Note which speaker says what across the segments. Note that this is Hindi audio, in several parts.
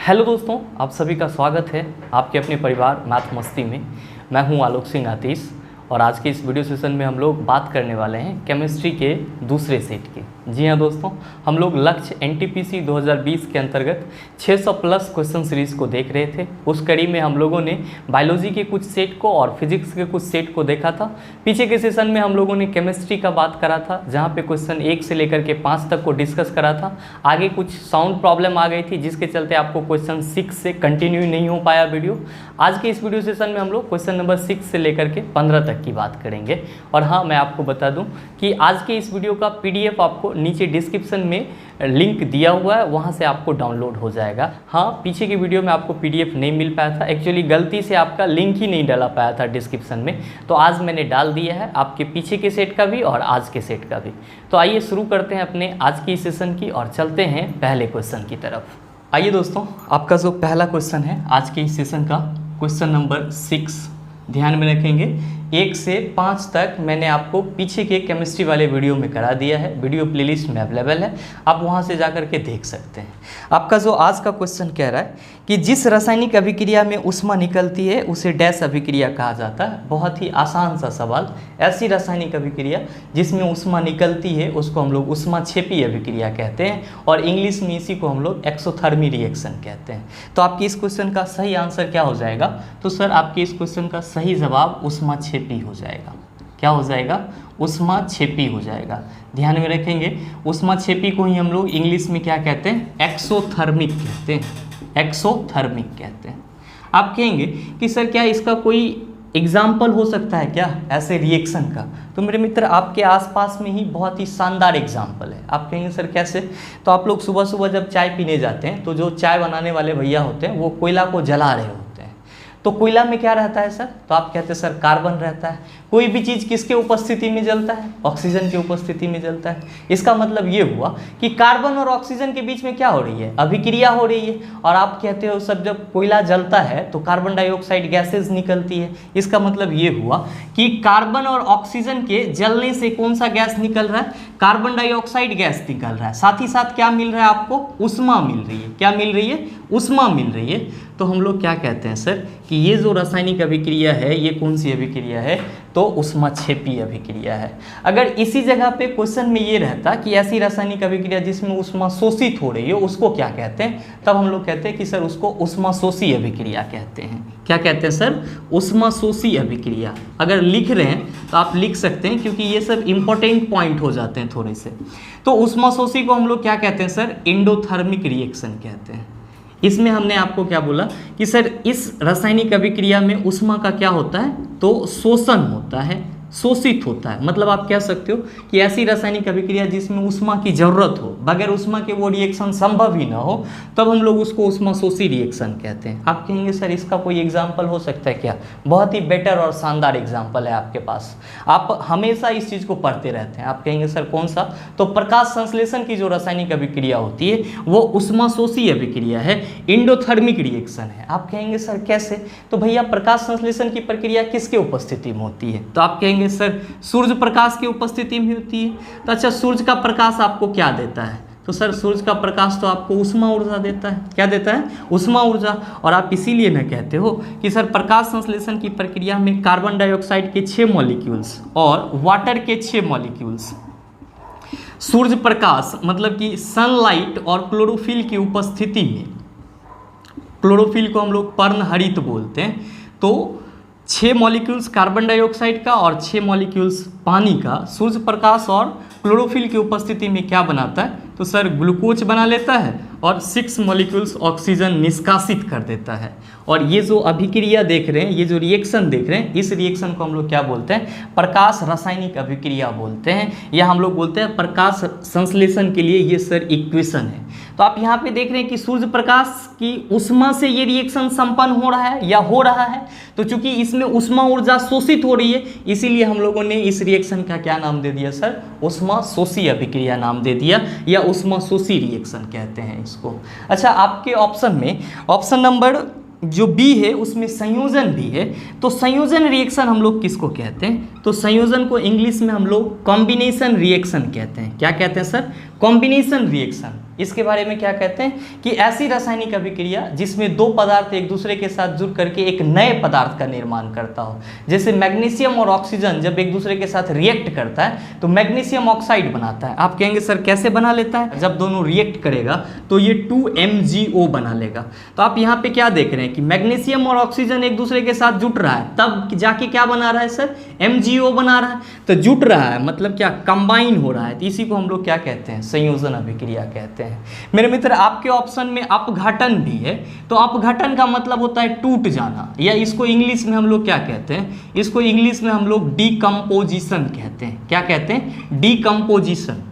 Speaker 1: हेलो दोस्तों, आप सभी का स्वागत है आपके अपने परिवार मैथ मस्ती में। मैं हूं आलोक सिंह आतिश और आज के इस वीडियो सेशन में हम लोग बात करने वाले हैं केमिस्ट्री के दूसरे सेट की। जी हां दोस्तों, हम लोग लक्ष्य एनटीपीसी 2020 के अंतर्गत 600 प्लस क्वेश्चन सीरीज़ को देख रहे थे। उस कड़ी में हम लोगों ने बायोलॉजी के कुछ सेट को और फिजिक्स के कुछ सेट को देखा था। पीछे के सेशन में हम लोगों ने केमिस्ट्री का बात करा था, जहाँ पे क्वेश्चन 1 से लेकर के 5 तक को डिस्कस करा था। आगे कुछ साउंड प्रॉब्लम आ गई थी, जिसके चलते आपको क्वेश्चन 6 से कंटिन्यू नहीं हो पाया वीडियो। आज के इस वीडियो सेशन में हम लोग क्वेश्चन नंबर 6 से लेकर के 15 तक की बात करेंगे। और हाँ, मैं आपको बता दूं कि आज के इस वीडियो का पीडीएफ आपको नीचे डिस्क्रिप्शन में लिंक दिया हुआ है, वहाँ से आपको डाउनलोड हो जाएगा। हाँ, पीछे की वीडियो में आपको पीडीएफ नहीं मिल पाया था, एक्चुअली गलती से आपका लिंक ही नहीं डाला पाया था डिस्क्रिप्शन में, तो आज मैंने डाल दिया है आपके पीछे के सेट का भी और आज के सेट का भी। तो आइए शुरू करते हैं अपने आज की सेशन की और चलते हैं पहले क्वेश्चन की तरफ। आइए दोस्तों, आपका जो पहला क्वेश्चन है आज के इस सेशन का, क्वेश्चन नंबर 6, ध्यान में रखेंगे 1 से 5 तक मैंने आपको पीछे के केमिस्ट्री वाले वीडियो में करा दिया है। वीडियो प्लेलिस्ट में अवेलेबल है, आप वहां से जाकर के देख सकते हैं। आपका जो आज का क्वेश्चन कह रहा है कि जिस रासायनिक अभिक्रिया में ऊष्मा निकलती है उसे डैश अभिक्रिया कहा जाता है। बहुत ही आसान सा सवाल। ऐसी रासायनिक अभिक्रिया जिसमें ऊष्मा निकलती है उसको हम लोग ऊष्माक्षेपी अभिक्रिया कहते हैं, और इंग्लिश में इसी को हम लोग एक्सोथर्मी रिएक्शन कहते हैं। तो आपकी इस क्वेश्चन का सही आंसर क्या हो जाएगा? तो सर आपके इस क्वेश्चन का सही जवाब ऊष्माक्षेपी हो जाएगा। क्या हो जाएगा? ऊष्माक्षेपी हो जाएगा। ध्यान में रखेंगे, ऊष्माक्षेपी को ही हम लोग इंग्लिश में क्या कहते हैं? एक्सोथर्मिक कहते हैं। एक्सोथर्मिक कहते हैं। आप कहेंगे कि सर क्या इसका कोई एग्जाम्पल हो सकता है क्या ऐसे रिएक्शन का? तो मेरे मित्र, आपके आसपास में ही बहुत ही शानदार एग्जाम्पल है। आप कहेंगे सर कैसे? तो आप लोग सुबह सुबह जब चाय पीने जाते हैं तो जो चाय बनाने वाले भैया होते हैं वो कोयला को जला रहे होते हैं। तो कोयला में क्या रहता है सर? तो आप कहते हैं सर कार्बन रहता है। कोई भी चीज़ किसके उपस्थिति में जलता है? ऑक्सीजन की उपस्थिति में जलता है। इसका मतलब ये हुआ कि कार्बन और ऑक्सीजन के बीच में क्या हो रही है? अभिक्रिया हो रही है। और आप कहते हो सर जब कोयला जलता है तो कार्बन डाइऑक्साइड गैसेज निकलती है। इसका मतलब ये हुआ कि कार्बन और ऑक्सीजन के जलने से कौन सा गैस निकल रहा है? कार्बन डाइऑक्साइड गैस निकल रहा है। साथ ही साथ क्या मिल रहा है आपको? ऊष्मा मिल रही है। क्या मिल रही है? ऊष्मा मिल रही है। तो हम लोग क्या कहते हैं सर कि ये जो रासायनिक अभिक्रिया है ये कौन सी अभिक्रिया है? तो ऊष्माक्षेपी अभिक्रिया है। अगर इसी जगह पे क्वेश्चन में ये रहता कि ऐसी रासायनिक अभिक्रिया जिसमें ऊष्मा शोषित हो रही है उसको क्या कहते हैं, तब हम लोग कहते हैं कि सर उसको ऊष्माशोषी अभिक्रिया कहते हैं। क्या कहते हैं सर? ऊष्माशोषी अभिक्रिया। अगर लिख रहे हैं तो आप लिख सकते हैं, क्योंकि ये सब इंपॉर्टेंट पॉइंट हो जाते हैं थोड़े से। तो ऊष्माशोषी को हम लोग क्या कहते हैं सर? एंडोथर्मिक रिएक्शन कहते हैं। इसमें हमने आपको क्या बोला कि सर इस रासायनिक अभिक्रिया में ऊष्मा का क्या होता है? तो शोषण होता है, शोषित होता है। मतलब आप कह सकते हो कि ऐसी रासायनिक अभिक्रिया जिसमें ऊष्मा की जरूरत हो, बगैर ऊष्मा के वो रिएक्शन संभव ही ना हो, तब हम लोग उसको ऊष्माशोषी रिएक्शन कहते हैं। आप कहेंगे सर इसका कोई एग्जाम्पल हो सकता है क्या? बहुत ही बेटर और शानदार एग्जाम्पल है आपके पास। आप हमेशा इस चीज़ को पढ़ते रहते हैं। आप कहेंगे सर कौन सा? तो प्रकाश संश्लेषण की जो रासायनिक अभिक्रिया होती है वो ऊष्माशोषी अभिक्रिया है, एंडोथर्मिक रिएक्शन है। आप कहेंगे सर कैसे? तो भैया प्रकाश संश्लेषण की प्रक्रिया किसके उपस्थिति में होती है? तो आप कहेंगे सर सूर्य प्रकाश की उपस्थिति में होती है। तो अच्छा, सूर्य का प्रकाश आपको क्या देता है? तो सर सूर्य का प्रकाश तो आपको ऊष्मा ऊर्जा देता है। क्या देता है? ऊष्मा ऊर्जा। और आप इसीलिए न कहते हो कि सर प्रकाश संश्लेषण की प्रक्रिया में कार्बन डाइऑक्साइड के 6 मॉलिक्यूल्स और वाटर के 6 मॉलिक्यूल्स, सूर्य प्रकाश मतलब कि सनलाइट और क्लोरोफिल की उपस्थिति में, क्लोरोफिल को हम लोग पर्णहरित बोलते हैं, तो 6 मॉलिक्यूल्स कार्बन डाइऑक्साइड का और 6 मॉलिक्यूल्स पानी का सूर्य प्रकाश और क्लोरोफिल की उपस्थिति में क्या बनाता है? तो सर ग्लूकोज बना लेता है और 6 मॉलिक्यूल्स ऑक्सीजन निष्कासित कर देता है। और ये जो अभिक्रिया देख रहे हैं, ये जो रिएक्शन देख रहे हैं, इस रिएक्शन को हम लोग क्या बोलते हैं? प्रकाश रासायनिक अभिक्रिया बोलते हैं, या हम लोग बोलते हैं प्रकाश संश्लेषण के लिए ये सर इक्वेशन है। तो आप यहाँ पे देख रहे हैं कि सूर्य प्रकाश की ऊष्मा से ये रिएक्शन संपन्न हो रहा है या हो रहा है। तो चूंकि इसमें ऊष्मा ऊर्जा शोषित हो रही है, इसीलिए हम लोगों ने इस रिएक्शन का क्या नाम दे दिया सर? ऊष्माशोषी अभिक्रिया नाम दे दिया, या ऊष्माशोषी रिएक्शन कहते हैं इसको। अच्छा, आपके ऑप्शन में ऑप्शन नंबर जो बी है उसमें संयोजन भी है। तो संयोजन रिएक्शन हम लोग किसको कहते हैं? तो संयोजन को इंग्लिश में हम लोग कॉम्बिनेशन रिएक्शन कहते हैं। क्या कहते हैं सर? Combination reaction. इसके बारे में क्या कहते हैं कि ऐसी रासायनिक अभिक्रिया जिसमें दो पदार्थ एक दूसरे के साथ जुड़ करके एक नए पदार्थ का निर्माण करता हो। जैसे मैग्नीशियम और ऑक्सीजन जब एक दूसरे के साथ रिएक्ट करता है तो मैग्नीशियम ऑक्साइड बनाता है। आप कहेंगे सर कैसे बना लेता है? जब दोनों रिएक्ट करेगा तो ये 2MgO बना लेगा। तो आप यहाँ पे क्या देख रहे हैं कि मैग्नीशियम और ऑक्सीजन एक दूसरे के साथ जुट रहा है, तब जाके क्या बना रहा है सर? MgO बना रहा है। तो जुट रहा है मतलब क्या? कंबाइन हो रहा है। तो इसी को हम लोग क्या कहते हैं? संयोजन अभिक्रिया कहते हैं। मेरे मित्र आपके ऑप्शन में अपघटन भी है, तो अपघटन का मतलब होता है टूट जाना, या इसको इंग्लिश में हम लोग क्या कहते हैं? इसको इंग्लिश में हम लोग डीकम्पोजिशन कहते हैं। क्या कहते हैं? डीकम्पोजिशन।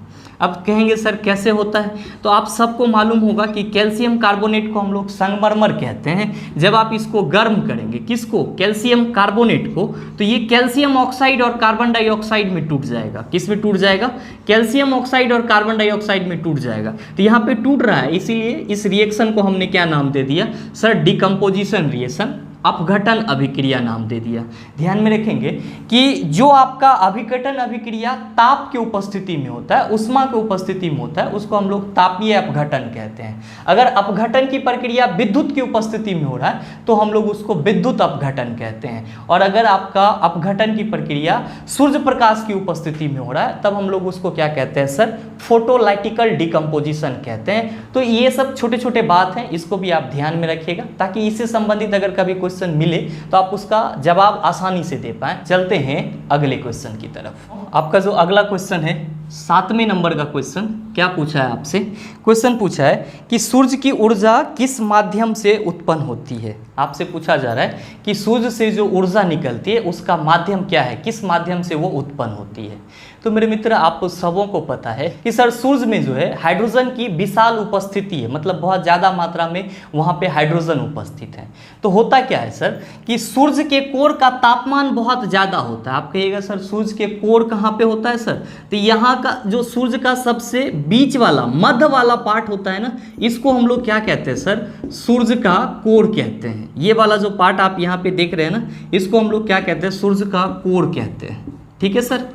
Speaker 1: अब कहेंगे सर कैसे होता है? तो आप सबको मालूम होगा कि कैल्शियम कार्बोनेट को हम लोग संगमरमर कहते हैं। जब आप इसको गर्म करेंगे, किसको? कैल्शियम कार्बोनेट को, तो ये कैल्शियम ऑक्साइड और कार्बन डाइऑक्साइड में टूट जाएगा। किस में टूट जाएगा? कैल्शियम ऑक्साइड और कार्बन डाइऑक्साइड में टूट जाएगा। तो यहाँ पे टूट रहा है, इसीलिए इस रिएक्शन को हमने क्या नाम दे दिया सर? डिकम्पोजिशन रिएक्शन, अपघटन अभिक्रिया नाम दे दिया। ध्यान में रखेंगे कि जो आपका अभिघटन अभिक्रिया ताप की उपस्थिति में होता है, उष्मा की उपस्थिति में होता है, उसको हम लोग तापीय अपघटन कहते हैं। अगर अपघटन की प्रक्रिया विद्युत की उपस्थिति में हो रहा है तो हम लोग उसको विद्युत अपघटन कहते हैं। और अगर आपका अपघटन की प्रक्रिया सूर्य प्रकाश की उपस्थिति में हो रहा है तब हम लोग उसको क्या कहते हैं सर? फोटोलाइटिकल डिकम्पोजिशन कहते हैं। तो ये सब छोटे छोटे बात हैं, इसको भी आप ध्यान में रखिएगा ताकि इससे संबंधित अगर कभी क्वेश्चन मिले तो आप उसका जवाब आसानी से दे पाएं। चलते हैं अगले क्वेश्चन की तरफ। आपका जो अगला क्वेश्चन है 7वें नंबर का क्वेश्चन, क्या पूछा है आपसे? क्वेश्चन पूछा है कि सूर्य की ऊर्जा किस माध्यम से उत्पन्न होती है। आपसे पूछा जा रहा है कि सूर्य से जो ऊर्जा निकलती है उसका माध्यम क्या है, किस माध्यम से वो उत्पन्न होती है। तो मेरे मित्र आप सबों को पता है कि सर सूर्य में जो है हाइड्रोजन की विशाल उपस्थिति है, मतलब बहुत ज़्यादा मात्रा में वहाँ पे हाइड्रोजन उपस्थित है। तो होता क्या है सर कि सूर्य के कोर का तापमान बहुत ज़्यादा होता है। आप कहिएगा सर सूर्य के कोर कहाँ पे होता है सर? तो यहाँ का जो सूर्य का सबसे बीच वाला मध्य वाला पार्ट होता है ना, इसको हम लोग क्या कहते हैं सर? सूर्य का कोर कहते हैं। ये वाला जो पार्ट आप यहाँ पे देख रहे हैं ना, इसको हम लोग क्या कहते हैं? सूर्य का कोर कहते हैं। ठीक है सर।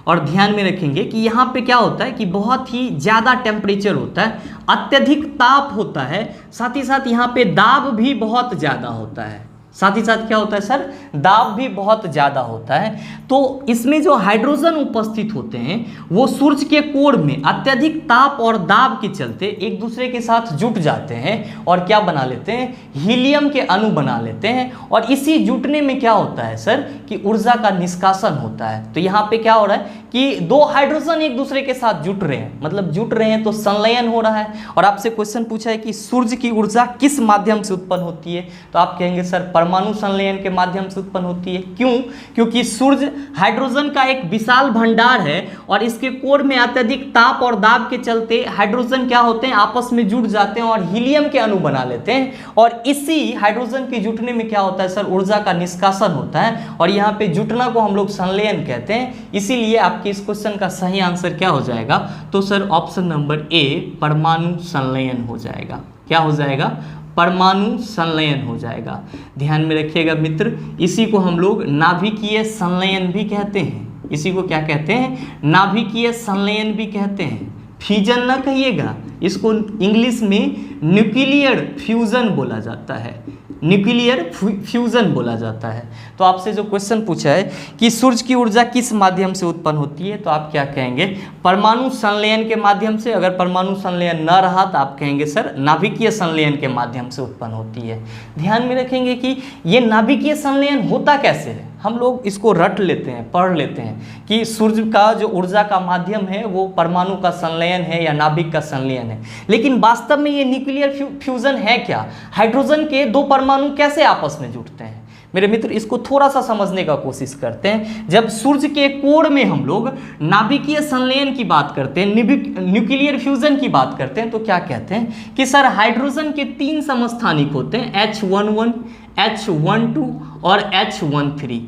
Speaker 1: और ध्यान में रखेंगे कि यहाँ पे क्या होता है कि बहुत ही ज़्यादा टेम्परेचर होता है, अत्यधिक ताप होता है, साथ ही साथ यहाँ पे दाब भी बहुत ज़्यादा होता है। साथ ही साथ क्या होता है सर? दाब भी बहुत ज़्यादा होता है। तो इसमें जो हाइड्रोजन उपस्थित होते हैं वो सूर्य के कोर में अत्यधिक ताप और दाब के चलते एक दूसरे के साथ जुट जाते हैं और क्या बना लेते हैं? हीलियम के अणु बना लेते हैं। और इसी जुटने में क्या होता है सर कि ऊर्जा का निष्कासन होता है। तो यहाँ पे क्या हो रहा है कि दो हाइड्रोजन एक दूसरे के साथ जुट रहे हैं, मतलब जुट रहे हैं तो संलयन हो रहा है। और आपसे क्वेश्चन पूछा है कि सूर्य की ऊर्जा किस माध्यम से उत्पन्न होती है, तो आप कहेंगे सर परमाणु संलयन के माध्यम से उत्पन्न होती है। क्यों? क्योंकि सूर्य हाइड्रोजन का एक विशाल भंडार है और इसके कोर में अत्यधिक ताप और दाब के चलते हाइड्रोजन क्या होते हैं? आपस में जुट जाते हैं और हीलियम के अणु बना लेते हैं। और इसी हाइड्रोजन के जुटने में क्या होता है सर? ऊर्जा का निष्कासन होता है और यहाँ पे जुटना को हम लोग संलयन कहते हैं। इसीलिए आपके इस क्वेश्चन का सही आंसर क्या हो जाएगा? तो सर ऑप्शन नंबर ए परमाणु संलयन हो जाएगा। क्या हो जाएगा? परमाणु संलयन हो जाएगा। ध्यान में रखिएगा मित्र, इसी को हम लोग नाभिकीय संलयन भी कहते हैं। इसी को क्या कहते हैं? नाभिकीय संलयन भी कहते हैं। फ्यूजन ना कहिएगा, इसको इंग्लिश में न्यूक्लियर फ्यूजन बोला जाता है। न्यूक्लियर फ्यूजन बोला जाता है। तो आपसे जो क्वेश्चन पूछा है कि सूर्य की ऊर्जा किस माध्यम से उत्पन्न होती है, तो आप क्या कहेंगे? परमाणु संलयन के माध्यम से। अगर परमाणु संलयन न रहा तो आप कहेंगे सर नाभिकीय संलयन के माध्यम से उत्पन्न होती है। ध्यान में रखेंगे कि ये नाभिकीय संलयन होता कैसे है। हम लोग इसको रट लेते हैं, पढ़ लेते हैं कि सूर्य का जो ऊर्जा का माध्यम है वो परमाणु का संलयन है या नाभिक का संलयन है, लेकिन वास्तव में ये न्यूक्लियर फ्यूजन है क्या? हाइड्रोजन के दो परमाणु कैसे आपस में जुड़ते हैं? मेरे मित्र इसको थोड़ा सा समझने का कोशिश करते हैं। जब सूर्य के कोर में हम लोग नाभिकीय संलयन की बात करते हैं, न्यूक्लियर फ्यूजन की बात करते हैं, तो क्या कहते हैं कि सर हाइड्रोजन के 3 समस्थानिक होते हैं, H11, H12 और H13।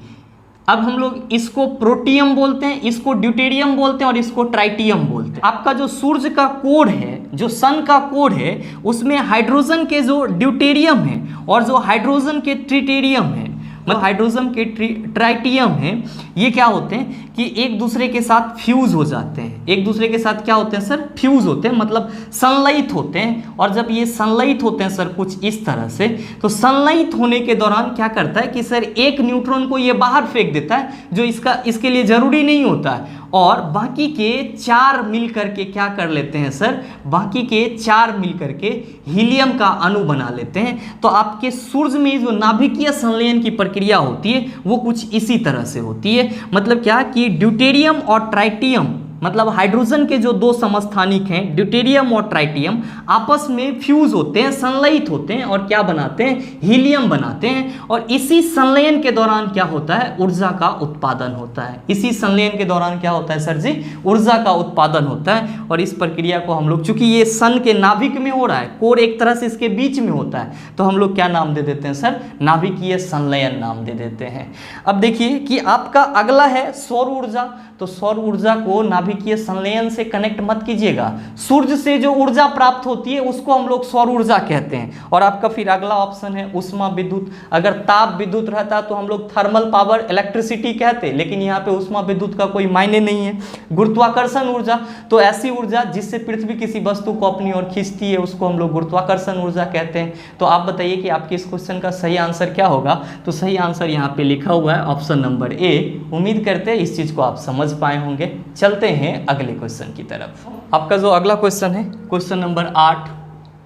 Speaker 1: अब हम लोग इसको प्रोटियम बोलते हैं, इसको ड्यूटेरियम बोलते हैं और इसको ट्राइटियम बोलते हैं। आपका जो सूर्य का कोर है, जो सन का कोर है, उसमें हाइड्रोजन के जो ड्यूटेरियम है और जो हाइड्रोजन के ट्रिटेरियम है, मतलब हाइड्रोजन के ट्राइटियम है, ये क्या होते हैं कि एक दूसरे के साथ फ्यूज हो जाते हैं। एक दूसरे के साथ क्या होते हैं सर? फ्यूज होते हैं, मतलब संलयित होते हैं। और जब ये संलयित होते हैं सर कुछ इस तरह से, तो संलयित होने के दौरान क्या करता है कि सर एक न्यूट्रॉन को ये बाहर फेंक देता है जो इसके लिए जरूरी नहीं होता है, और बाकी के 4 मिल करके क्या कर लेते हैं सर? बाकी के 4 मिल करके हीलियम का अणु बना लेते हैं। तो आपके सूर्य में जो नाभिकीय संलयन की प्रक्रिया होती है वो कुछ इसी तरह से होती है। मतलब क्या कि ड्यूटेरियम और ट्राइटियम, मतलब हाइड्रोजन के जो 2 समस्थानिक हैं ड्यूटेरियम और ट्राइटियम, आपस में फ्यूज होते हैं, संलयित होते हैं और क्या बनाते हैं? हीलियम बनाते हैं। और इसी संलयन के दौरान क्या होता है? ऊर्जा का उत्पादन होता है। इसी संलयन के दौरान क्या होता है सर जी? ऊर्जा का उत्पादन होता है। और इस प्रक्रिया को हम लोग, चूंकि ये सन के नाभिक में हो रहा है, कोर एक तरह से इसके बीच में होता है, तो हम लोग क्या नाम दे देते हैं सर? नाभिकीय संलयन नाम दे देते हैं। अब देखिए कि आपका अगला है सौर ऊर्जा। तो सौर ऊर्जा को नाभिकीय संलयन से कनेक्ट मत कीजिएगा। सूर्य से जो ऊर्जा प्राप्त होती है उसको हम लोग सौर ऊर्जा कहते हैं। और आपका फिर अगला ऑप्शन है उष्मा विद्युत। अगर ताप विद्युत रहता तो हम लोग थर्मल पावर इलेक्ट्रिसिटी कहते, लेकिन यहाँ पे उष्मा विद्युत का कोई मायने नहीं है। गुरुत्वाकर्षण ऊर्जा, तो ऐसी ऊर्जा जिससे पृथ्वी किसी वस्तु को अपनी ओर खींचती है उसको हम लोग गुरुत्वाकर्षण ऊर्जा कहते हैं। तो आप बताइए कि आपके इस क्वेश्चन का सही आंसर क्या होगा? तो सही आंसर यहाँ पे लिखा हुआ है ऑप्शन नंबर ए। उम्मीद करते हैं इस चीज को आप समझ पाए होंगे। चलते हैं अगले क्वेश्चन की तरफ। आपका जो अगला क्वेश्चन है क्वेश्चन नंबर 8,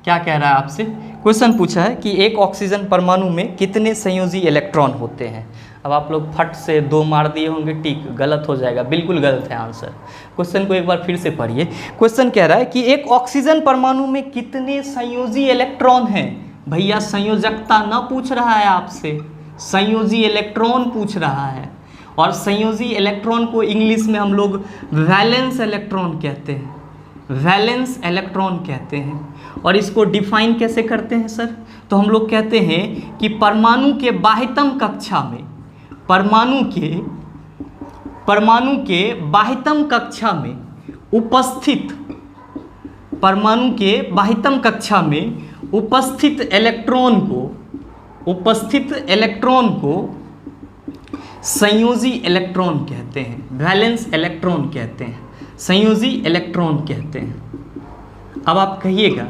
Speaker 1: क्या कह रहा है आपसे? क्वेश्चन पूछा है कि एक ऑक्सीजन परमाणु में कितने संयोजी इलेक्ट्रॉन होते हैं। अब आप लोग फट से 2 मार दिए होंगे, ठीक, गलत हो जाएगा, बिल्कुल गलत है आंसर। क्वेश्चन को एक बार फिर से पढ़िए। क्वेश्चन कह रहा है कि एक ऑक्सीजन परमाणु में कितने संयोजी इलेक्ट्रॉन हैं। भैया संयोजकता न पूछ रहा है आपसे, संयोजी इलेक्ट्रॉन पूछ रहा है। और संयोजी इलेक्ट्रॉन को इंग्लिश में हम लोग वैलेंस इलेक्ट्रॉन कहते हैं। वैलेंस इलेक्ट्रॉन कहते हैं। और इसको डिफाइन कैसे करते हैं सर? तो हम लोग कहते हैं कि परमाणु के बाह्यतम कक्षा में, परमाणु के बाह्यतम कक्षा में उपस्थित, परमाणु के बाह्यतम कक्षा में उपस्थित इलेक्ट्रॉन को संयोजी इलेक्ट्रॉन कहते हैं, वैलेंस इलेक्ट्रॉन कहते हैं, संयोजी इलेक्ट्रॉन कहते हैं। अब आप कहिएगा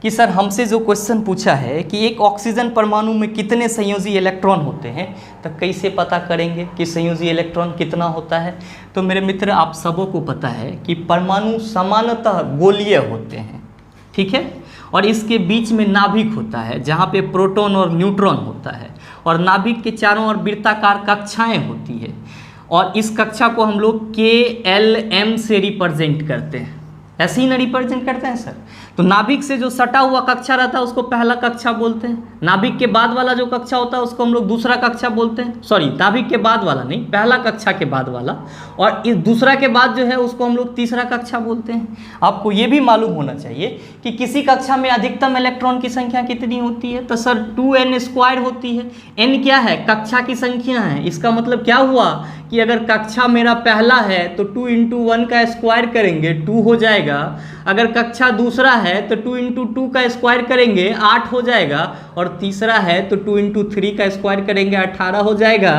Speaker 1: कि सर हमसे जो क्वेश्चन पूछा है कि एक ऑक्सीजन परमाणु में कितने संयोजी इलेक्ट्रॉन होते हैं, तो कैसे पता करेंगे कि संयोजी इलेक्ट्रॉन कितना होता है? तो मेरे मित्र आप सबों को पता है कि परमाणु सामान्यतः गोलीय होते हैं, ठीक है। और इसके बीच में नाभिक होता है जहाँ पे प्रोटॉन और न्यूट्रॉन होता है। और नाभिक के चारों ओर वृत्ताकार कक्षाएं होती है। और इस कक्षा को हम लोग KLM से रिप्रेजेंट करते हैं। ऐसे ही ना रिप्रेजेंट करते हैं सर। तो नाभिक से जो सटा हुआ कक्षा रहता है उसको पहला कक्षा बोलते हैं। नाभिक के बाद वाला जो कक्षा होता है उसको हम लोग दूसरा कक्षा बोलते हैं। सॉरी, नाभिक के बाद वाला नहीं, पहला कक्षा के बाद वाला। और इस दूसरा के बाद जो है उसको हम लोग तीसरा कक्षा बोलते हैं। आपको ये भी मालूम होना चाहिए कि किसी कक्षा में अधिकतम इलेक्ट्रॉन की संख्या कितनी होती है। तो सर 2n² होती है। n क्या है? कक्षा की संख्या है। इसका मतलब क्या हुआ कि अगर कक्षा मेरा पहला है तो 2 × 1 का स्क्वायर करेंगे 2 हो जाएगा। अगर कक्षा दूसरा है तो 2 × 2 का स्क्वायर करेंगे 8 हो जाएगा। और तीसरा है तो 2 × 3 का स्क्वायर करेंगे 18 हो जाएगा।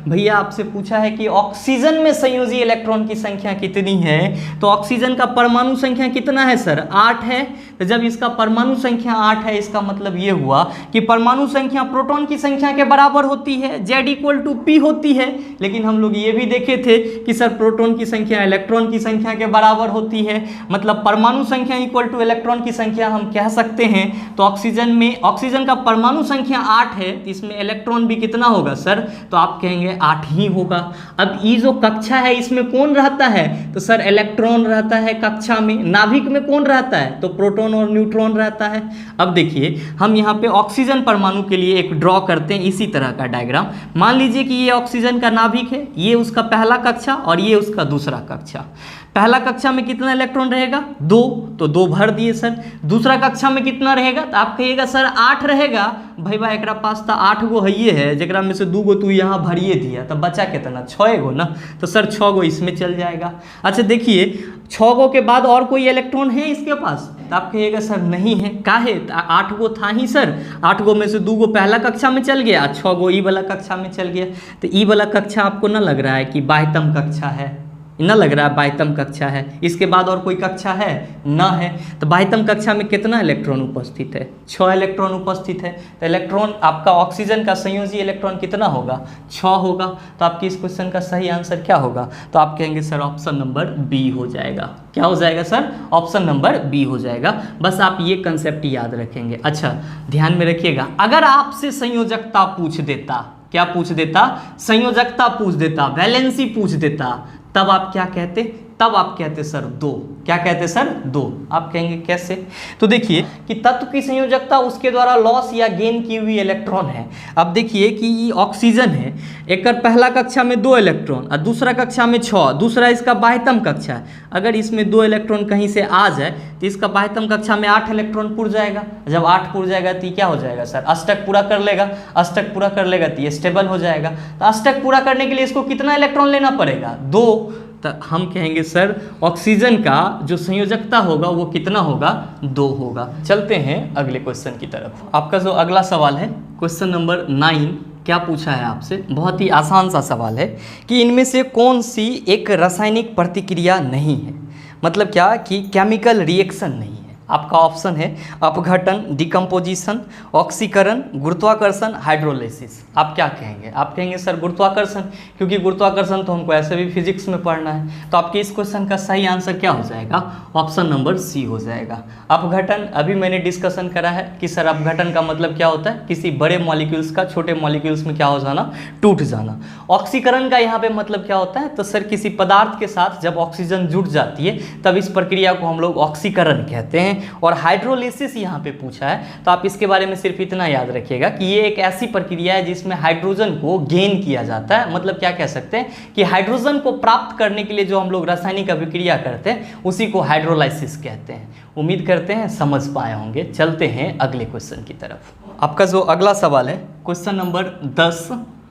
Speaker 1: भैया आपसे पूछा है कि ऑक्सीजन में संयोजी इलेक्ट्रॉन की संख्या कितनी है। तो ऑक्सीजन का परमाणु संख्या कितना है सर? 8 है। तो जब इसका परमाणु संख्या 8 है, इसका मतलब ये हुआ कि परमाणु संख्या प्रोटॉन की संख्या के बराबर होती है, Z = P होती है। लेकिन हम लोग ये भी देखे थे कि सर प्रोटॉन की संख्या इलेक्ट्रॉन की संख्या के बराबर होती है। मतलब परमाणु संख्या = इलेक्ट्रॉन की संख्या हम कह सकते हैं। तो ऑक्सीजन का परमाणु संख्या 8 है, तो इसमें इलेक्ट्रॉन भी कितना होगा सर? तो आप कहेंगे 8 ही होगा। अब ये जो कक्षा है इसमें कौन रहता है? तो सर इलेक्ट्रॉन रहता है कक्षा में। नाभिक में कौन रहता है? तो प्रोटॉन और न्यूट्रॉन रहता है। अब देखिए हम यहाँ पे ऑक्सीजन परमाणु के लिए एक ड्रॉ करते हैं इसी तरह का डायग्राम। मान लीजिए कि ये ऑक्सीजन का नाभिक है, ये उसका पहला कक्षा और ये उसका दूसरा कक्षा। पहला कक्षा में कितना इलेक्ट्रॉन रहेगा? 2, तो 2 भर दिए सर। दूसरा कक्षा में कितना रहेगा? तो आप कहिएगा सर 8 रहेगा। भाई एकरा पास तो 8 गो है, जरा में से 2 गो तू यहाँ भरिए दिया, तो बचा कितना? 6 गो ना। तो सर 6 गो इसमें चल जाएगा। अच्छा देखिए 6 गो के बाद और कोई इलेक्ट्रॉन है इसके पास? तो आप कहिएगा सर नहीं है। काहे? 8 गो था ही सर। 8 गो में से 2 गो पहला कक्षा में चल गया, 6 गो ई वाला कक्षा में चल गया। तो ई वाला कक्षा आपको ना लग रहा है कि बाह्यतम कक्षा है? न लग रहा है 22वीं कक्षा है, इसके बाद और कोई कक्षा है न है। तो 22वीं कक्षा में कितना इलेक्ट्रॉन उपस्थित है? 6 इलेक्ट्रॉन उपस्थित है। तो इलेक्ट्रॉन आपका ऑक्सीजन का संयोजी इलेक्ट्रॉन कितना होगा? 6 होगा। तो आपकी इस क्वेश्चन का सही आंसर क्या होगा? तो आप कहेंगे सर ऑप्शन नंबर बी हो जाएगा। क्या हो जाएगा सर? ऑप्शन नंबर बी हो जाएगा। बस आप ये कंसेप्ट याद रखेंगे। अच्छा ध्यान में रखिएगा, अगर आपसे संयोजकता पूछ देता, क्या पूछ देता? संयोजकता पूछ देता, वैलेंसी पूछ देता, तब आप क्या कहते? तब आप कहते सर 2। क्या कहते सर? 2। आप कहेंगे कैसे? तो देखिए कि तत्व की संयोजकता उसके द्वारा लॉस या गेन की हुई इलेक्ट्रॉन है। अब देखिए कि ये ऑक्सीजन है, एक पहला कक्षा में 2 इलेक्ट्रॉन और दूसरा कक्षा में 6, दूसरा इसका 22वीं कक्षा है। अगर इसमें 2 इलेक्ट्रॉन कहीं से आ जाए तो इसका 22वीं कक्षा में 8 इलेक्ट्रॉन पुर जाएगा। जब 8 पुर जाएगा तो क्या हो जाएगा सर? अष्टक पूरा कर लेगा। अष्टक पूरा कर लेगा तो ये स्टेबल हो जाएगा। तो अष्टक पूरा करने के लिए इसको कितना इलेक्ट्रॉन लेना पड़ेगा? 2। तो हम कहेंगे सर ऑक्सीजन का जो संयोजकता होगा वो कितना होगा? 2 होगा। चलते हैं अगले क्वेश्चन की तरफ। आपका जो अगला सवाल है क्वेश्चन नंबर 9, क्या पूछा है आपसे? बहुत ही आसान सा सवाल है कि इनमें से कौन सी एक रासायनिक प्रतिक्रिया नहीं है? मतलब क्या कि केमिकल रिएक्शन नहीं है। आपका ऑप्शन है अपघटन, डिकम्पोजिशन, ऑक्सीकरण, गुरुत्वाकर्षण, हाइड्रोलिसिस। आप क्या कहेंगे? आप कहेंगे सर गुरुत्वाकर्षण, क्योंकि गुरुत्वाकर्षण तो हमको ऐसे भी फिजिक्स में पढ़ना है। तो आपके इस क्वेश्चन का सही आंसर क्या हो जाएगा? ऑप्शन नंबर सी हो जाएगा। अपघटन अभी मैंने डिस्कशन करा है कि सर अपघटन का मतलब क्या होता है? किसी बड़े मॉलिक्यूल्स का छोटे मॉलिक्यूल्स में क्या हो जाना? टूट जाना। ऑक्सीकरण का यहाँ पे मतलब क्या होता है? तो सर किसी पदार्थ के साथ जब ऑक्सीजन जुड़ जाती है तब इस प्रक्रिया को हम लोग ऑक्सीकरण कहते हैं। और हाइड्रोलिसिस यहाँ पे पूछा है, तो आप इसके बारे में सिर्फ इतना याद रखिएगा कि ये एक ऐसी प्रक्रिया है जिसमें हाइड्रोजन को गेन किया जाता है। मतलब क्या कह सकते हैं कि हाइड्रोजन को प्राप्त करने के लिए जो हम लोग रासायनिक अभिक्रिया करते हैं उसी को हाइड्रोलाइसिस कहते हैं। उम्मीद करते हैं समझ पाए होंगे। चलते हैं अगले क्वेश्चन की तरफ। आपका जो अगला सवाल है क्वेश्चन नंबर 10,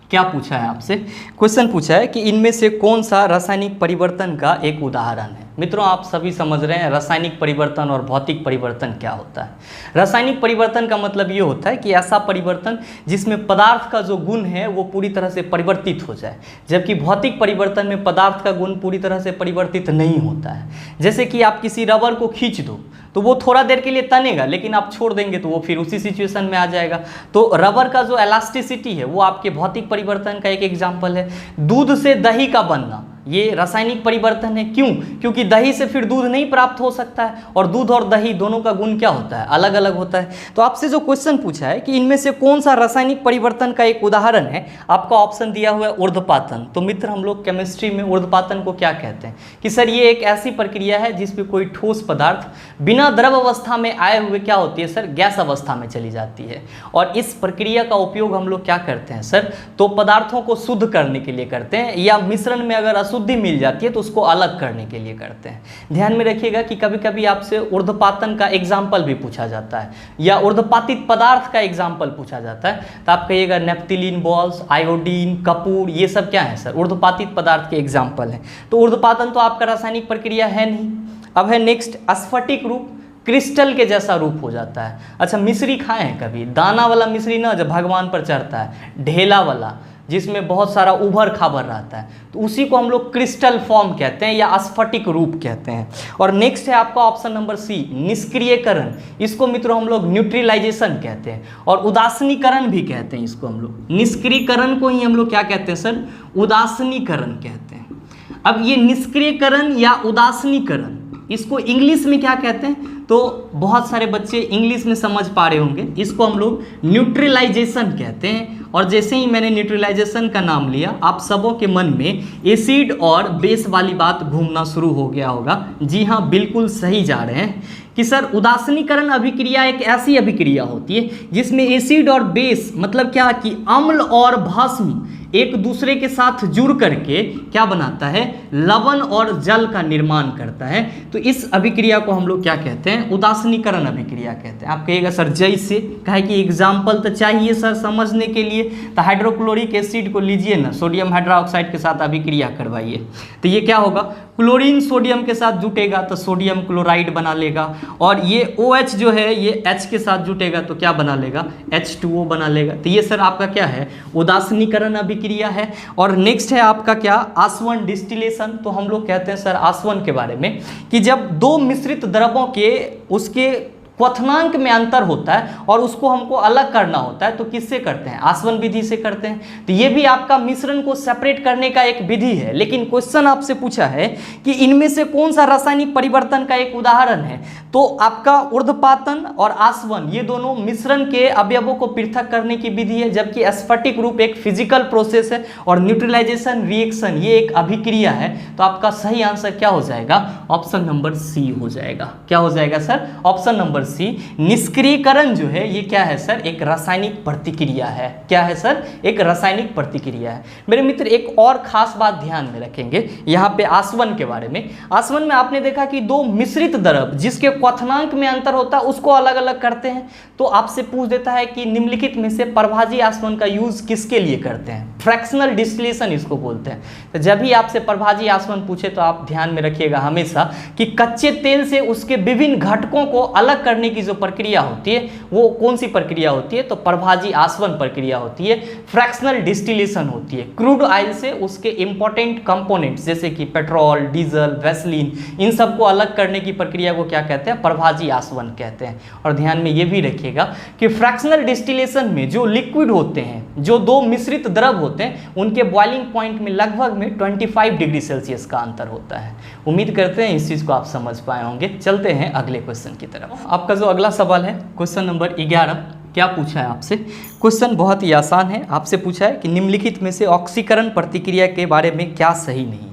Speaker 1: क्या पूछा है आपसे? क्वेश्चन पूछा है कि इनमें से कौन सा रासायनिक परिवर्तन का एक उदाहरण है? मित्रों आप सभी समझ रहे हैं रासायनिक परिवर्तन और भौतिक परिवर्तन क्या होता है। रासायनिक परिवर्तन का मतलब ये होता है कि ऐसा परिवर्तन जिसमें पदार्थ का जो गुण है वो पूरी तरह से परिवर्तित हो जाए, जबकि भौतिक परिवर्तन में पदार्थ का गुण पूरी तरह से परिवर्तित नहीं होता है। जैसे कि आप किसी रबर को खींच दो तो वो थोड़ा देर के लिए तनेगा, लेकिन आप छोड़ देंगे तो वो फिर उसी सिचुएशन में आ जाएगा। तो रबर का जो इलास्टिसिटी है वो आपके भौतिक परिवर्तन का एक एग्जाम्पल है। दूध से दही का बनना ये रासायनिक परिवर्तन है। क्यों? क्योंकि दही से फिर दूध नहीं प्राप्त हो सकता है, और दूध और दही दोनों का गुण क्या होता है? अलग अलग होता है। तो आपसे जो क्वेश्चन पूछा है कि इनमें से कौन सा रासायनिक परिवर्तन का एक उदाहरण है, आपका ऑप्शन दिया हुआ है ऊर्ध्वपातन। तो मित्र हम लोग केमिस्ट्री में ऊर्ध्वपातन को क्या कहते हैं कि सर ये एक ऐसी प्रक्रिया है जिसमें कोई ठोस पदार्थ बिना द्रव अवस्था में आए हुए क्या होती है सर? गैस अवस्था में चली जाती है। और इस प्रक्रिया का उपयोग हम लोग क्या करते हैं सर? तो पदार्थों को शुद्ध करने के लिए करते हैं, या मिश्रण में अगर अशुद्धि मिल जाती है तो उसको अलग करने के लिए करते हैं। ध्यान में रखिएगा कि कभी कभी आपसे ऊर्ध्वपातन का एग्जाम्पल भी पूछा जाता है, या ऊर्ध्वपातित पदार्थ का एग्जाम्पल पूछा जाता है। तो आप कहिएगा नेप्थिलीन बॉल्स, आयोडीन, कपूर, ये सब क्या है सर? ऊर्ध्वपातित पदार्थ के एग्जाम्पल हैं। तो ऊर्ध्वपातन तो आपका रासायनिक प्रक्रिया है नहीं। अब है नेक्स्ट स्फटिक रूप, क्रिस्टल के जैसा रूप हो जाता है। अच्छा मिश्री खाए हैं कभी? दाना वाला मिश्री ना जब भगवान पर चढ़ता है, ढेला वाला जिसमें बहुत सारा उभर खाबर रहता है, तो उसी को हम लोग क्रिस्टल फॉर्म कहते हैं या स्फटिक रूप कहते हैं। और नेक्स्ट है आपका ऑप्शन नंबर सी निष्क्रियकरण। इसको मित्रों हम लोग न्यूट्रलाइजेशन कहते हैं, और उदासीनीकरण भी कहते हैं इसको हम लोग। निष्क्रियकरण को ही हम लोग क्या कहते हैं सर? उदासीनीकरण कहते हैं। अब ये निष्क्रियकरण या उदासीनीकरण इसको इंग्लिश में क्या कहते हैं? तो बहुत सारे बच्चे इंग्लिश में समझ पा रहे होंगे, इसको हम लोग न्यूट्रलाइजेशन कहते हैं। और जैसे ही मैंने न्यूट्रलाइजेशन का नाम लिया आप सबों के मन में एसिड और बेस वाली बात घूमना शुरू हो गया होगा। जी हाँ बिल्कुल सही जा रहे हैं कि सर उदासीनीकरण अभिक्रिया एक ऐसी अभिक्रिया होती है जिसमें एसिड और बेस मतलब क्या कि अम्ल और भस्म एक दूसरे के साथ जुड़ करके क्या बनाता है? लवण और जल का निर्माण करता है। तो इस अभिक्रिया को हम लोग क्या कहते हैं? उदासीनीकरण अभिक्रिया कहते हैं। आप कहिएगा सर जैसे, कहे कि एग्जाम्पल तो चाहिए सर समझने के लिए, तो हाइड्रोक्लोरिक एसिड को लीजिए ना, सोडियम हाइड्रोक्साइड के साथ अभिक्रिया करवाइए, तो ये क्या होगा? क्लोरीन सोडियम के साथ जुटेगा तो सोडियम क्लोराइड बना लेगा, और ये OH जो है ये H के साथ जुटेगा तो क्या बना लेगा? H2O बना लेगा। तो ये सर आपका क्या है? उदासीनीकरण अभिक्रिया प्रतिक्रिया है। और नेक्स्ट है आपका क्या, आसवन डिस्टिलेशन। तो हम लोग कहते हैं सर आसवन के बारे में कि जब दो मिश्रित द्रवों के उसके क्वथनांक में अंतर होता है और उसको हमको अलग करना होता है, तो किससे करते हैं, आसवन विधि से करते हैं। तो ये भी आपका मिश्रण को सेपरेट करने का एक विधि है। लेकिन क्वेश्चन आपसे पूछा है कि इनमें से कौन सा रासायनिक परिवर्तन का एक उदाहरण है, तो आपका ऊर्ध्वपातन और आसवन ये दोनों मिश्रण के अवयवों को पृथक करने की विधि है, जबकि स्फटिक रूप एक फिजिकल प्रोसेस है और न्यूट्रलाइजेशन रिएक्शन ये एक अभिक्रिया है। तो आपका सही आंसर क्या हो जाएगा, ऑप्शन नंबर सी हो जाएगा। क्या हो जाएगा सर, ऑप्शन नंबर सी। निष्क्रियकरण जो है ये क्या है सर, एक रासायनिक प्रतिक्रिया है। क्या है सर, एक रासायनिक प्रतिक्रिया है। मेरे मित्र एक और खास बात ध्यान में रखेंगे यहाँ पे आसवन के बारे में। आसवन में आपने देखा कि दो मिश्रित द्रव जिसके क्वथनांक में अंतर होता है उसको अलग अलग करते हैं। तो आपसे पूछ देता है कि निम्नलिखित में से प्रभाजी आसवन का यूज किसके लिए करते हैं, फ्रैक्शनल डिस्टिलेशन इसको बोलते हैं। तो जब भी आपसे प्रभाजी आसवन पूछे तो आप ध्यान में रखिएगा हमेशा कि कच्चे तेल से उसके विभिन्न घटकों को अलग करने की जो प्रक्रिया होती है वो कौन सी प्रक्रिया होती है, तो प्रभाजी आसवन प्रक्रिया होती है। फ्रैक्शनल डिस्टिलेशन होती है क्रूड ऑयल से उसके इंपॉर्टेंट कंपोनेंट्स जैसे कि पेट्रोल, डीजल, वैसलीन, इन सबको अलग करने की प्रक्रिया को क्या कहते हैं, प्रभाजी आसवन कहते हैं। और ध्यान में ये भी रखिएगा कि फ्रैक्शनल डिस्टिलेशन में जो लिक्विड होते हैं, जो दो मिश्रित द्रव होते हैं, उनके बॉइलिंग पॉइंट में लगभग में 25 डिग्री सेल्सियस का अंतर होता है। उम्मीद करते हैं इस चीज़ को आप समझ पाए होंगे। चलते हैं अगले क्वेश्चन की तरफ। आपका जो अगला सवाल है क्वेश्चन नंबर 11, क्या पूछा है आपसे, क्वेश्चन बहुत ही आसान है। आपसे पूछा है कि निम्नलिखित में से ऑक्सीकरण प्रतिक्रिया के बारे में क्या सही नहीं है।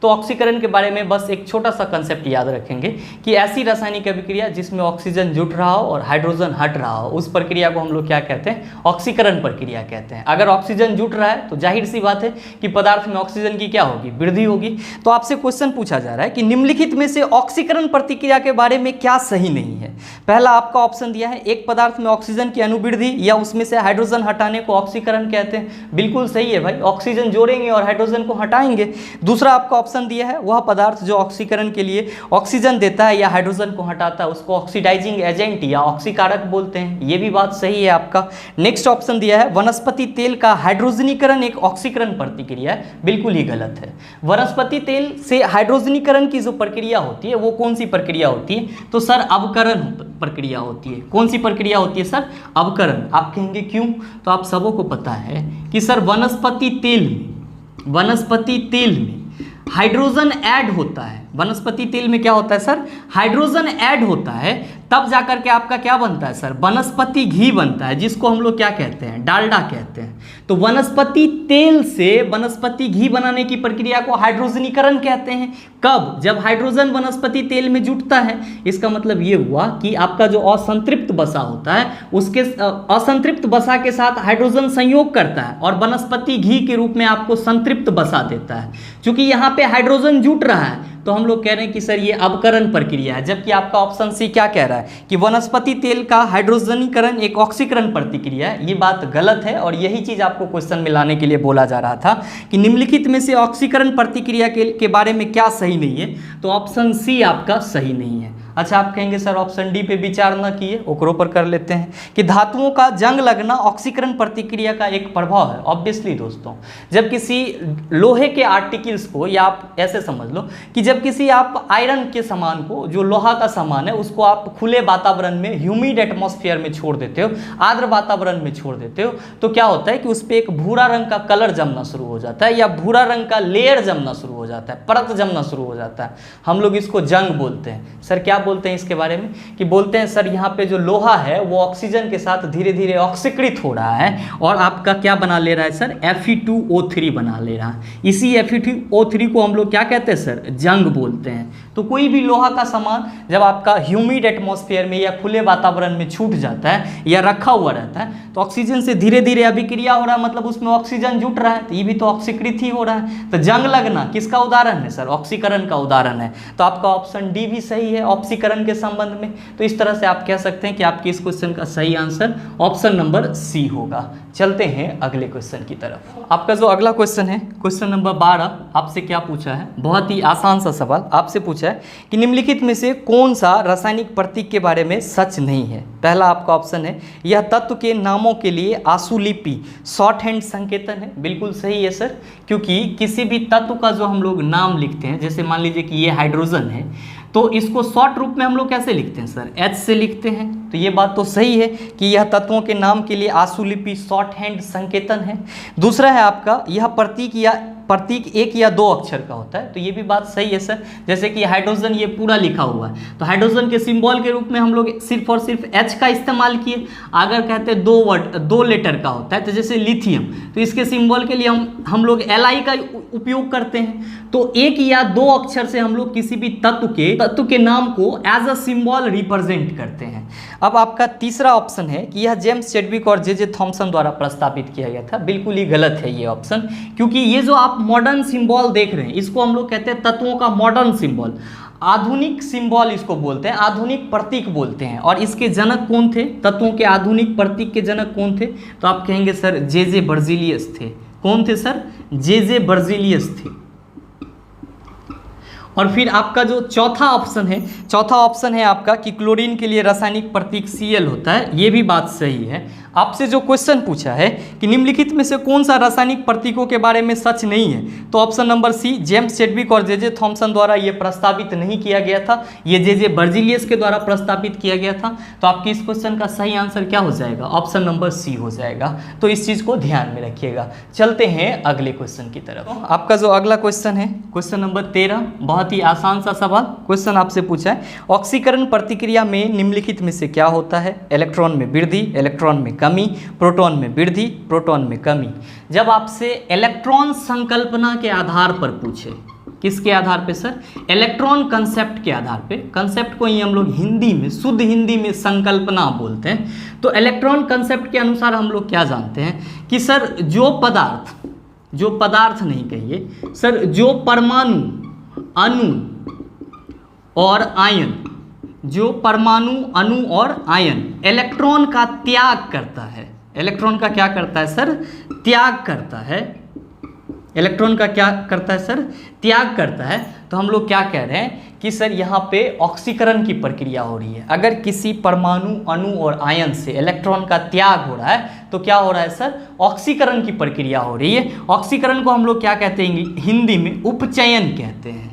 Speaker 1: तो ऑक्सीकरण के बारे में बस एक छोटा सा कंसेप्ट याद रखेंगे कि ऐसी रासायनिक अभिक्रिया जिसमें ऑक्सीजन जुट रहा हो और हाइड्रोजन हट रहा हो, उस प्रक्रिया को हम लोग क्या कहते हैं, ऑक्सीकरण प्रक्रिया कहते हैं। अगर ऑक्सीजन जुट रहा है तो जाहिर सी बात है कि पदार्थ में ऑक्सीजन की क्या होगी, वृद्धि होगी। तो आपसे क्वेश्चन पूछा जा रहा है कि निम्नलिखित में से ऑक्सीकरण प्रतिक्रिया के बारे में क्या सही नहीं है। पहला आपका ऑप्शन दिया है, एक पदार्थ में ऑक्सीजन की अनुवृद्धि या उसमें से हाइड्रोजन हटाने को ऑक्सीकरण कहते हैं। बिल्कुल सही है भाई, ऑक्सीजन जोड़ेंगे और हाइड्रोजन को हटाएंगे। दूसरा आपका ऑप्शन दिया है, वह पदार्थ जो ऑक्सीकरण के लिए ऑक्सीजन देता है या हाइड्रोजन को हटाता है उसको ऑक्सीडाइजिंग एजेंट या ऑक्सीकारक बोलते हैं। यह भी बात सही है आपका। नेक्स्ट ऑप्शन दिया है, वनस्पति तेल का हाइड्रोजनीकरण एक ऑक्सीकरण प्रतिक्रिया है। बिल्कुल ही गलत है। वनस्पति तेल से हाइड्रोजनीकरण की जो प्रक्रिया होती है वो कौन सी प्रक्रिया होती है, तो सर अवकरण प्रक्रिया होती है। कौन सी प्रक्रिया होती है सर, अवकरण। आप कहेंगे क्यों, तो आप सबों को पता है कि सर वनस्पति तेल में हाइड्रोजन ऐड होता है। वनस्पति तेल में क्या होता है सर, हाइड्रोजन ऐड होता है, तब जाकर के आपका क्या बनता है सर, वनस्पति घी बनता है, जिसको हम लोग क्या कहते हैं, डालडा कहते हैं। तो वनस्पति तेल से वनस्पति घी बनाने की प्रक्रिया को हाइड्रोजनीकरण कहते हैं। कब, जब हाइड्रोजन वनस्पति तेल में जुटता है। इसका मतलब ये हुआ कि आपका जो असंतृप्त वसा होता है उसके असंतृप्त वसा के साथ हाइड्रोजन संयोग करता है और वनस्पति घी के रूप में आपको संतृप्त वसा देता है। क्योंकि यहाँ पे हाइड्रोजन जुट रहा है तो हम लोग कह रहे हैं कि सर ये अवकरण प्रक्रिया है। जबकि आपका ऑप्शन सी क्या कह रहा है कि वनस्पति तेल का हाइड्रोजनीकरण एक ऑक्सीकरण प्रतिक्रिया है। ये बात गलत है और यही चीज आपको क्वेश्चन में लाने के लिए बोला जा रहा था कि निम्नलिखित में से ऑक्सीकरण प्रतिक्रिया के बारे में क्या सही नहीं है। तो ऑप्शन सी आपका सही नहीं है। अच्छा, आप कहेंगे सर ऑप्शन डी पे विचार न किए, ओकरों पर कर लेते हैं कि धातुओं का जंग लगना ऑक्सीकरण प्रतिक्रिया का एक प्रभाव है। ऑब्वियसली दोस्तों, जब किसी लोहे के आर्टिकल्स को, या आप ऐसे समझ लो कि जब किसी आप आयरन के सामान को, जो लोहा का सामान है, उसको आप खुले वातावरण में, ह्यूमिड एटमॉस्फेयर में छोड़ देते हो, आर्द्र वातावरण में छोड़ देते हो, तो क्या होता है कि उस पर एक भूरा रंग का कलर जमना शुरू हो जाता है या भूरा रंग का लेयर जमना शुरू हो जाता है, परत जमना शुरू हो जाता है। हम लोग इसको जंग बोलते हैं। सर क्या बोलते हैं इसके बारे में, कि बोलते हैं सर यहाँ पे जो लोहा है वो ऑक्सीजन के साथ धीरे धीरे ऑक्सीकृत हो रहा है और आपका क्या बना ले रहा है सर, Fe2O3 बना ले रहा है। इसी Fe2O3 को हम लोग क्या कहते हैं सर, जंग बोलते हैं। तो कोई भी लोहा का सामान जब आपका ह्यूमिड एटमॉस्फेयर में या खुले वातावरण में छूट जाता है या रखा हुआ रहता है तो ऑक्सीजन से धीरे धीरे अभिक्रिया हो रहा है, मतलब उसमें ऑक्सीजन जुट रहा है, तो ये भी तो ऑक्सीकृत ही हो रहा है। तो जंग लगना किसका उदाहरण है सर, ऑक्सीकरण का उदाहरण है। तो आपका ऑप्शन डी भी सही है ऑक्सीकरण के संबंध में। तो इस तरह से आप कह सकते हैं कि आपके इस क्वेश्चन का सही आंसर ऑप्शन नंबर सी होगा। चलते हैं अगले क्वेश्चन की तरफ। आपका जो अगला क्वेश्चन है क्वेश्चन नंबर 12, आपसे क्या पूछा है, बहुत ही आसान सा सवाल आपसे पूछा पूछा है कि निम्नलिखित में से कौन सा रासायनिक प्रतीक के बारे में सच नहीं है। पहला आपका ऑप्शन है यह तत्व के नामों के लिए आशुलिपि शॉर्ट हैंड संकेतन है। बिल्कुल सही है सर, क्योंकि किसी भी तत्व का जो हम लोग नाम लिखते हैं, जैसे मान लीजिए कि ये हाइड्रोजन है, तो इसको शॉर्ट रूप में हम लोग कैसे लिखते हैं सर, एच से लिखते हैं। तो ये बात तो सही है कि यह तत्वों के नाम के लिए आशुलिपि शॉर्ट हैंड संकेतन है। दूसरा है आपका यह प्रतीक एक या दो अक्षर का होता है। तो ये भी बात सही है सर, जैसे कि हाइड्रोजन ये पूरा लिखा हुआ है, तो हाइड्रोजन के सिंबल के रूप में हम लोग सिर्फ और सिर्फ एच का इस्तेमाल किए। अगर कहते हैं दो लेटर का होता है, तो जैसे लिथियम, तो इसके सिंबल के लिए हम लोग Li का उपयोग करते हैं। तो एक या दो अक्षर से हम लोग किसी भी तत्व के नाम को एज अ सिंबल रिप्रेजेंट करते हैं। अब आपका तीसरा ऑप्शन है कि यह जेम्स चैडविक और जे थॉमसन द्वारा प्रस्तावित किया गया था। बिल्कुल ही गलत है ये ऑप्शन, क्योंकि ये जो आप मॉडर्न सिंबल देख रहे हैं, इसको हम लोग कहते हैं तत्वों का मॉडर्न सिंबल, आधुनिक सिंबल इसको बोलते हैं, आधुनिक प्रतीक बोलते हैं। और इसके जनक कौन थे, तत्वों के आधुनिक प्रतीक के जनक कौन थे, तो आप कहेंगे सर जे बर्जीलियस थे। कौन थे सर, जे बर्जीलियस थे। और फिर आपका जो चौथा ऑप्शन है आपका कि क्लोरीन के लिए रासायनिक प्रतीक Cl होता है। ये भी बात सही है। आपसे जो क्वेश्चन पूछा है कि निम्नलिखित में से कौन सा रासायनिक प्रतीकों के बारे में सच नहीं है, तो option number C, James Chadwick और जे थॉमसन द्वारा ये प्रस्तावित नहीं किया गया था, ये जे बर्जीलियस के द्वारा प्रस्तावित किया गया था। तो आपके इस क्वेश्चन का सही आंसर क्या हो जाएगा, ऑप्शन नंबर सी हो जाएगा। तो इस चीज़ को ध्यान में रखिएगा। चलते हैं अगले क्वेश्चन की तरफ। आपका जो अगला क्वेश्चन है, क्वेश्चन नंबर 13, बहुत ही आसान सा सवाल। क्वेश्चन आपसे पूछा है ऑक्सीकरण प्रतिक्रिया में निम्नलिखित में से क्या होता है, इलेक्ट्रॉन में वृद्धि, इलेक्ट्रॉन में कमी, प्रोटॉन में वृद्धि, प्रोटॉन में कमी। जब आपसे इलेक्ट्रॉन संकल्पना के आधार पर पूछे, किसके आधार पे सर, इलेक्ट्रॉन कंसेप्ट के आधार पे, कंसेप्ट को ही हम लोग हिंदी में, शुद्ध हिंदी में संकल्पना बोलते हैं। तो इलेक्ट्रॉन कंसेप्ट के अनुसार हम लोग क्या जानते हैं कि सर जो पदार्थ नहीं कहिए सर, जो परमाणु, अणु और आयन, जो परमाणु, अणु और आयन इलेक्ट्रॉन का त्याग करता है, इलेक्ट्रॉन का क्या करता है सर, त्याग करता है। इलेक्ट्रॉन का क्या करता है सर, त्याग करता है। तो हम लोग क्या कह रहे हैं कि सर यहाँ पे ऑक्सीकरण की प्रक्रिया हो रही है। अगर किसी परमाणु, अणु और आयन से इलेक्ट्रॉन का त्याग हो रहा है तो क्या हो रहा है सर, ऑक्सीकरण की प्रक्रिया हो रही है। ऑक्सीकरण को हम लोग क्या कहते हैं, हिंदी में उपचयन कहते हैं।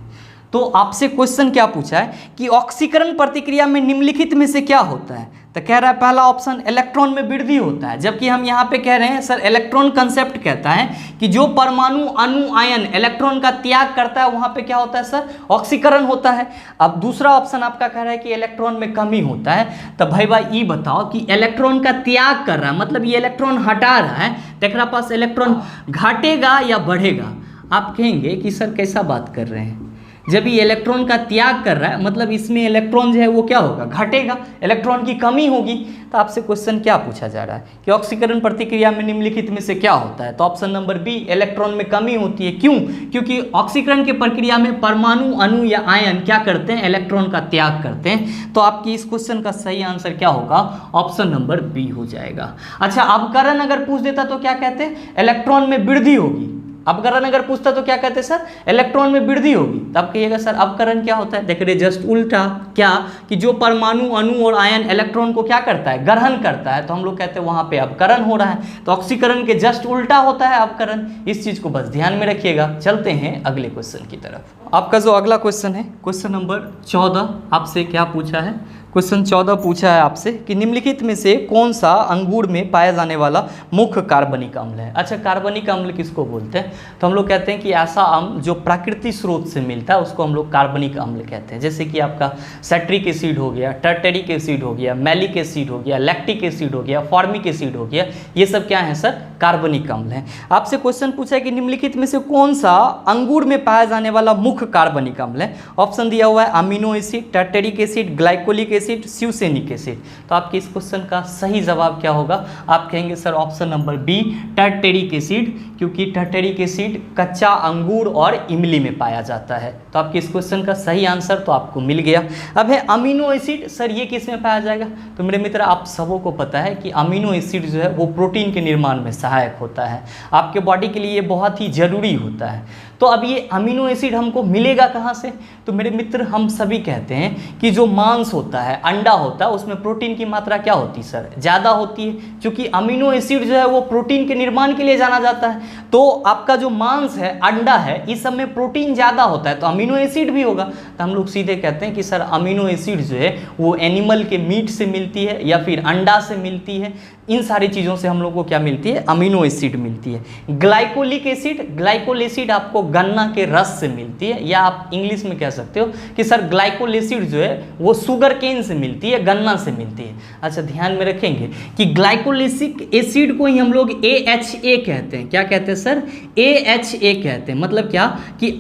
Speaker 1: तो आपसे क्वेश्चन क्या पूछा है कि ऑक्सीकरण प्रतिक्रिया में निम्नलिखित में से क्या होता है, तो कह रहा है पहला ऑप्शन इलेक्ट्रॉन में वृद्धि होता है, जबकि हम यहाँ पे कह रहे हैं सर इलेक्ट्रॉन कंसेप्ट कहता है कि जो परमाणु, अणु, आयन इलेक्ट्रॉन का त्याग करता है वहाँ पे क्या होता है सर, ऑक्सीकरण होता है। अब दूसरा ऑप्शन आपका कह रहा है कि इलेक्ट्रॉन में कमी होता है। तो भाई ये बताओ कि इलेक्ट्रॉन का त्याग कर रहा है, मतलब ये इलेक्ट्रॉन हटा रहा है, तो एक पास इलेक्ट्रॉन घटेगा या बढ़ेगा। आप कहेंगे कि सर कैसा बात कर रहे हैं, जब ये इलेक्ट्रॉन का त्याग कर रहा है मतलब इसमें इलेक्ट्रॉन जो है वो क्या होगा, घटेगा, इलेक्ट्रॉन की कमी होगी। तो आपसे क्वेश्चन क्या पूछा जा रहा है कि ऑक्सीकरण प्रतिक्रिया में निम्नलिखित में से क्या होता है, तो ऑप्शन नंबर बी, इलेक्ट्रॉन में कमी होती है। क्यों, क्योंकि ऑक्सीकरण की प्रक्रिया में परमाणु, अणु या आयन क्या करते हैं, इलेक्ट्रॉन का त्याग करते हैं। तो आपकी इस क्वेश्चन का सही आंसर क्या होगा, ऑप्शन नंबर बी हो जाएगा। अच्छा, अवकरण अगर पूछ देता तो क्या कहते हैं, इलेक्ट्रॉन में वृद्धि होगी। अवकरण अगर पूछता तो क्या कहते हैं सर, इलेक्ट्रॉन में वृद्धि होगी। तब कहिएगा सर अवकरण क्या होता है, देख रहे जस्ट उल्टा, क्या कि जो परमाणु, अणु और आयन इलेक्ट्रॉन को क्या करता है, ग्रहण करता है, तो हम लोग कहते हैं वहां पे अवकरण हो रहा है। तो ऑक्सीकरण के जस्ट उल्टा होता है अवकरण। इस चीज को बस ध्यान में रखिएगा। चलते हैं अगले क्वेश्चन की तरफ। आपका जो अगला क्वेश्चन है, क्वेश्चन नंबर 14, आपसे क्या पूछा है, क्वेश्चन 14 पूछा है आपसे कि निम्नलिखित में से कौन सा अंगूर में पाया जाने वाला मुख्य कार्बनिक अम्ल है। अच्छा, कार्बनिक अम्ल किसको बोलते हैं, तो हम लोग कहते हैं कि ऐसा अम्ल जो प्राकृतिक स्रोत से मिलता है उसको हम लोग कार्बनिक अम्ल कहते हैं। जैसे कि आपका सेट्रिक एसिड हो गया, टर्टेरिक एसिड हो गया, मैलिक एसिड हो गया, लैक्टिक एसिड हो गया, फॉर्मिक एसिड हो गया, ये सब क्या है सर, कार्बनिक अम्ल है। आपसे क्वेश्चन पूछा है कि निम्नलिखित में से कौन सा अंगूर में पाया जाने वाला मुख्य कार्बनिक अम्ल है। ऑप्शन दिया हुआ है amino acid, tartaric acid, glycolic acid, succinic acid. तो आपके इस क्वेश्चन का सही जवाब क्या होगा, आप कहेंगे sir option number B, tartaric acid, क्योंकि टर्टेरिक एसिड कच्चा अंगूर और इमली में पाया जाता है। तो आपके इस क्वेश्चन का सही आंसर तो आपको मिल गया। अब है अमीनो एसिड, सर ये किस में पाया जाएगा, तो मेरे मित्र आप सबों को पता है कि अमीनो एसिड जो है वो प्रोटीन के निर्माण में सहायक होता है, आपके बॉडी के लिए ये बहुत ही जरूरी होता है। तो अब ये अमीनो एसिड हमको मिलेगा कहाँ से? तो मेरे मित्र हम सभी कहते हैं कि जो मांस होता है, अंडा होता है, उसमें प्रोटीन की मात्रा क्या होती है सर? ज़्यादा होती है, क्योंकि अमीनो एसिड जो है वो प्रोटीन के निर्माण के लिए जाना जाता है। तो आपका जो मांस है, अंडा है, इस सब में प्रोटीन ज़्यादा होता है तो अमीनो एसिड भी होगा। तो हम लोग सीधे कहते हैं कि सर अमीनो एसिड जो है वो एनिमल के मीट से मिलती है या फिर अंडा से मिलती है। इन सारी चीज़ों से हम लोग को क्या मिलती है? अमीनो एसिड मिलती है। ग्लाइकोलिक एसिड, ग्लाइकोल एसिड आपको गन्ना के रस से मिलती है, या आप इंग्लिश में कह सकते हो कि सर ग्लाइकोल एसिड जो है वो शुगर केन से मिलती है, गन्ना से मिलती है। अच्छा, ध्यान में रखेंगे कि ग्लाइकोलिक एसिड को ही हम लोग AHA कहते हैं। क्या कहते हैं सर? AHA कहते हैं। मतलब क्या कि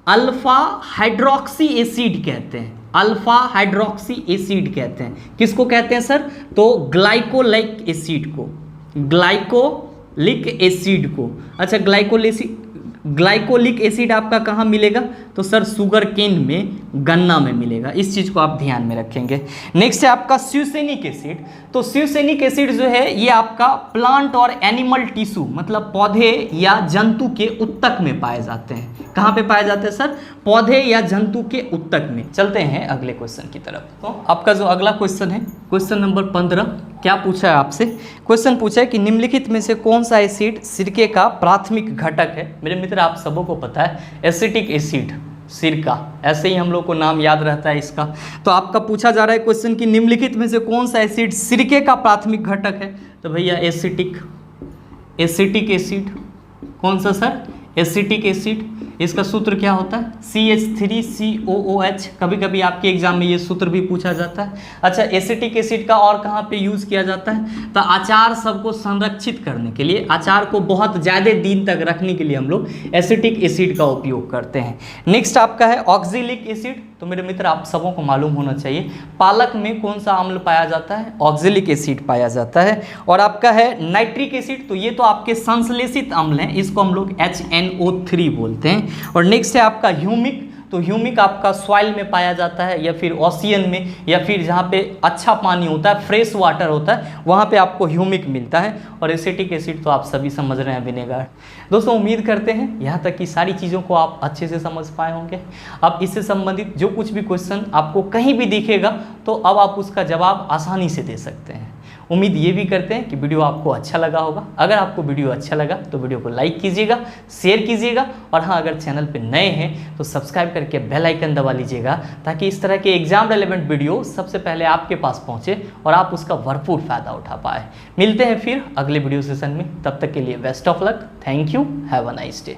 Speaker 1: अल्फा हाइड्रोक्सी एसिड कहते हैं, अल्फा हाइड्रोक्सी एसिड कहते हैं। किसको कहते हैं सर? तो ग्लाइकोलिक एसिड को, ग्लाइकोलिक एसिड को। अच्छा, ग्लाइकोलिक एसिड आपका कहाँ मिलेगा? तो सर शुगर केन में, गन्ना में मिलेगा। इस चीज़ को आप ध्यान में रखेंगे। नेक्स्ट है आपका स्यूसेनिक एसिड। तो स्यूसेनिक एसिड जो है ये आपका प्लांट और एनिमल टिश्यू, मतलब पौधे या जंतु के उत्तक में पाए जाते हैं। कहाँ पे पाए जाते हैं सर? पौधे या जंतु के उत्तक में। चलते हैं अगले क्वेश्चन की तरफ। तो आपका जो अगला क्वेश्चन है, क्वेश्चन नंबर 15, क्या पूछा है आपसे? क्वेश्चन पूछा है कि निम्नलिखित में से कौन सा एसिड सिरके का प्राथमिक घटक है? मेरे मित्र आप सबों को पता है एसिटिक एसिड, सिरका, ऐसे ही हम लोग को नाम याद रहता है इसका। तो आपका पूछा जा रहा है क्वेश्चन कि निम्नलिखित में से कौन सा एसिड सिरके का प्राथमिक घटक है? तो भैया एसिटिक एसिड। कौन सा सर? Acetic acid. इसका सूत्र क्या होता है? CH3COOH। कभी कभी आपके एग्जाम में ये सूत्र भी पूछा जाता है। अच्छा, एसिटिक एसिड का और कहाँ पे यूज़ किया जाता है? तो अचार सबको संरक्षित करने के लिए, अचार को बहुत ज़्यादा दिन तक रखने के लिए हम लोग एसिटिक एसिड का उपयोग करते हैं। नेक्स्ट आपका है ऑक्जेलिक एसिड। तो मेरे मित्र आप सबों को मालूम होना चाहिए पालक में कौन सा अम्ल पाया जाता है? ऑक्जेलिक एसिड पाया जाता है। और आपका है नाइट्रिक एसिड। तो ये तो आपके संश्लेषित अम्ल हैं, इसको हम लोग HNO3 बोलते हैं। और नेक्स्ट है आपका ह्यूमिक। तो ह्यूमिक आपका सॉइल में पाया जाता है या फिर ओशियन में, या फिर जहाँ पे अच्छा पानी होता है, फ्रेश वाटर होता है, वहाँ पे आपको ह्यूमिक मिलता है। और एसिटिक एसिड तो आप सभी समझ रहे हैं, विनेगर। दोस्तों उम्मीद करते हैं यहाँ तक कि सारी चीज़ों को आप अच्छे से समझ पाए होंगे। अब इससे संबंधित जो कुछ भी क्वेश्चन आपको कहीं भी दिखेगा तो अब आप उसका जवाब आसानी से दे सकते हैं। उम्मीद ये भी करते हैं कि वीडियो आपको अच्छा लगा होगा। अगर आपको वीडियो अच्छा लगा तो वीडियो को लाइक कीजिएगा, शेयर कीजिएगा, और हाँ, अगर चैनल पे नए हैं तो सब्सक्राइब करके बेल आइकन दबा लीजिएगा, ताकि इस तरह के एग्जाम रेलेवेंट वीडियो सबसे पहले आपके पास पहुँचे और आप उसका भरपूर फ़ायदा उठा पाए। मिलते हैं फिर अगले वीडियो सेशन में, तब तक के लिए best of luck. Thank you, have a nice day.